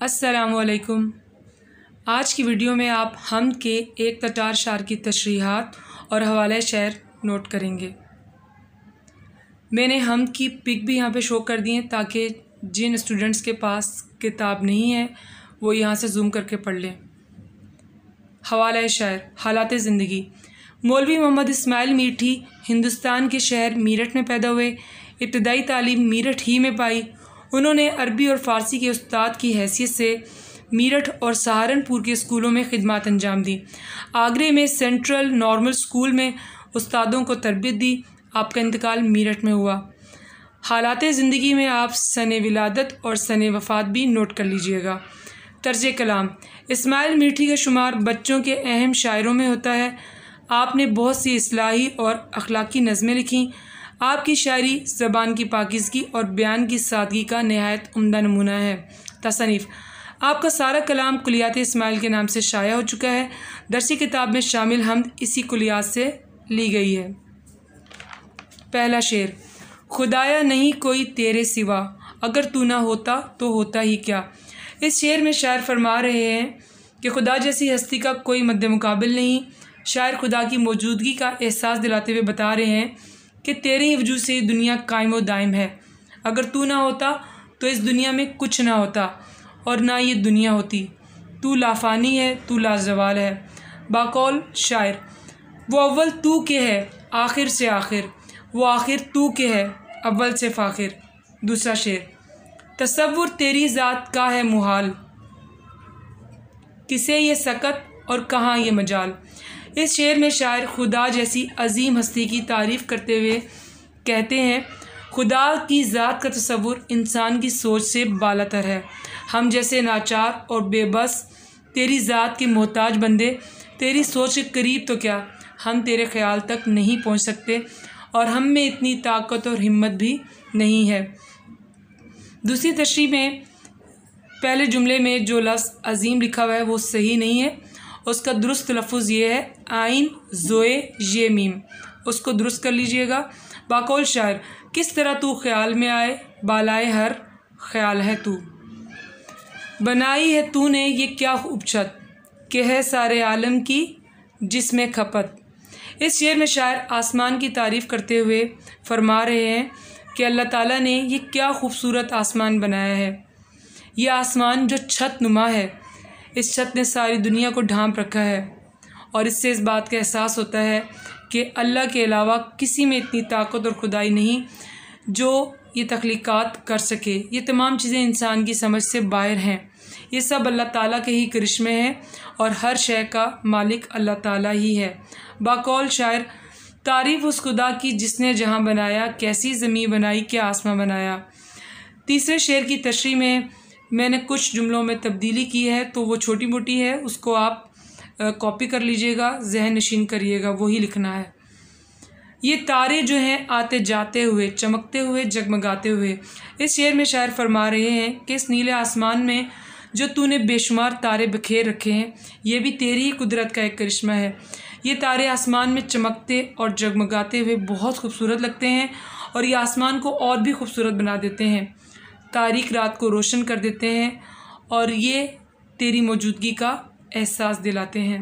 अस्सलामुअलैकुम। आज की वीडियो में आप हमद के एक तटार शार की तशरीहात और हवाले शेर नोट करेंगे। मैंने हमद की पिक भी यहाँ पे शो कर दी है ताकि जिन स्टूडेंट्स के पास किताब नहीं है वो यहाँ से जूम करके पढ़ लें। हवाला शेर। हालात ज़िंदगी। मौलवी मोहम्मद इस्माइल मीठी हिंदुस्तान के शहर मीरठ में पैदा हुए। इब्तदाई तालीम मीरठ ही में पाई। उन्होंने अरबी और फ़ारसी के उस्ताद की हैसियत से मीरठ और सहारनपुर के स्कूलों में खिदमत अंजाम दी। आगरे में सेंट्रल नॉर्मल स्कूल में उस्तादों को तरबियत दी। आपका इंतकाल मीरठ में हुआ। हालात ज़िंदगी में आप सने विलादत और सने वफ़ात भी नोट कर लीजिएगा। तर्ज कलाम। इस्माइल मीठी का शुमार बच्चों के अहम शायरों में होता है। आपने बहुत सी इस्लाही और अखलाकी नज़में लिखीं। आपकी शायरी ज़बान की पाकीज़गी और बयान की सादगी का नहायत उम्दा नमूना है। तसनीफ़। आपका सारा कलाम कुलियात इस्माइल के नाम से शाया हो चुका है। दरसी किताब में शामिल हमद इसी कुलियात से ली गई है। पहला शेर। खुदाया नहीं कोई तेरे सिवा, अगर तू ना होता तो होता ही क्या। इस शेर में शायर फरमा रहे हैं कि खुदा जैसी हस्ती का कोई मद्दे मुकाबिल नहीं। शायर खुदा की मौजूदगी का एहसास दिलाते हुए बता रहे हैं कि तेरे ही वजूद से दुनिया कायम व दायम है। अगर तू ना होता तो इस दुनिया में कुछ ना होता और ना ये दुनिया होती। तू लाफानी है, तू लाजवाल है। बाकौल शायर। वो अव्वल तू के है आखिर से आखिर, वो आखिर तू के है अव्वल से फ़ाखिर। दूसरा शेर। तसव्वुर तेरी ज़ात का है मुहाल, किसे ये सकत और कहाँ ये मजाल। इस शेर में शायर खुदा जैसी अजीम हस्ती की तारीफ़ करते हुए कहते हैं, खुदा की ज़ात का तसव्वुर इंसान की सोच से बालातर है। हम जैसे नाचार और बेबस तेरी ज़ात के मोहताज बंदे तेरी सोच के करीब तो क्या, हम तेरे ख्याल तक नहीं पहुंच सकते और हम में इतनी ताकत और हिम्मत भी नहीं है। दूसरी तशरीह में पहले जुमले में जो लफ्ज़ अजीम लिखा हुआ है वो सही नहीं है। उसका दुरुस्त लफ्ज़ ये है आइन ज़ोए ये मीम, उसको दुरुस्त कर लीजिएगा। बाकौल शायर। किस तरह तू ख्याल में आए, बालाए हर ख्याल है तू, बनाई है तूने ये क्या खूब छत, कि है सारे आलम की जिसमें खपत। इस शेर में शायर आसमान की तारीफ़ करते हुए फरमा रहे हैं कि अल्लाह ताला ने ये क्या खूबसूरत आसमान बनाया है। यह आसमान जो छत नुमा है, इस छत ने सारी दुनिया को ढांप रखा है और इससे इस बात का एहसास होता है कि अल्लाह के अलावा किसी में इतनी ताकत और खुदाई नहीं जो ये तख्लीक़ात कर सके। ये तमाम चीज़ें इंसान की समझ से बाहर हैं। ये सब अल्लाह ताला के ही करिश्मे हैं और हर शय का मालिक अल्लाह ताला ही है। बाकौल शायर। तारीफ़ उस खुदा की जिसने जहाँ बनाया, कैसी ज़मीं बनाई, क्या आसमां बनाया। तीसरे शेर की तशरीह में मैंने कुछ जुमलों में तब्दीली की है तो वो छोटी मोटी है, उसको आप कॉपी कर लीजिएगा, जहन नशीन करिएगा, वही लिखना है। ये तारे जो हैं आते जाते हुए, चमकते हुए, जगमगाते हुए। इस शेर में शायर फरमा रहे हैं कि इस नीले आसमान में जो तूने बेशुमार तारे बखेर रखे हैं, ये भी तेरी ही कुदरत का एक करिश्मा है। ये तारे आसमान में चमकते और जगमगाते हुए बहुत खूबसूरत लगते हैं और ये आसमान को और भी खूबसूरत बना देते हैं, तारीक रात को रोशन कर देते हैं और ये तेरी मौजूदगी का एहसास दिलाते हैं।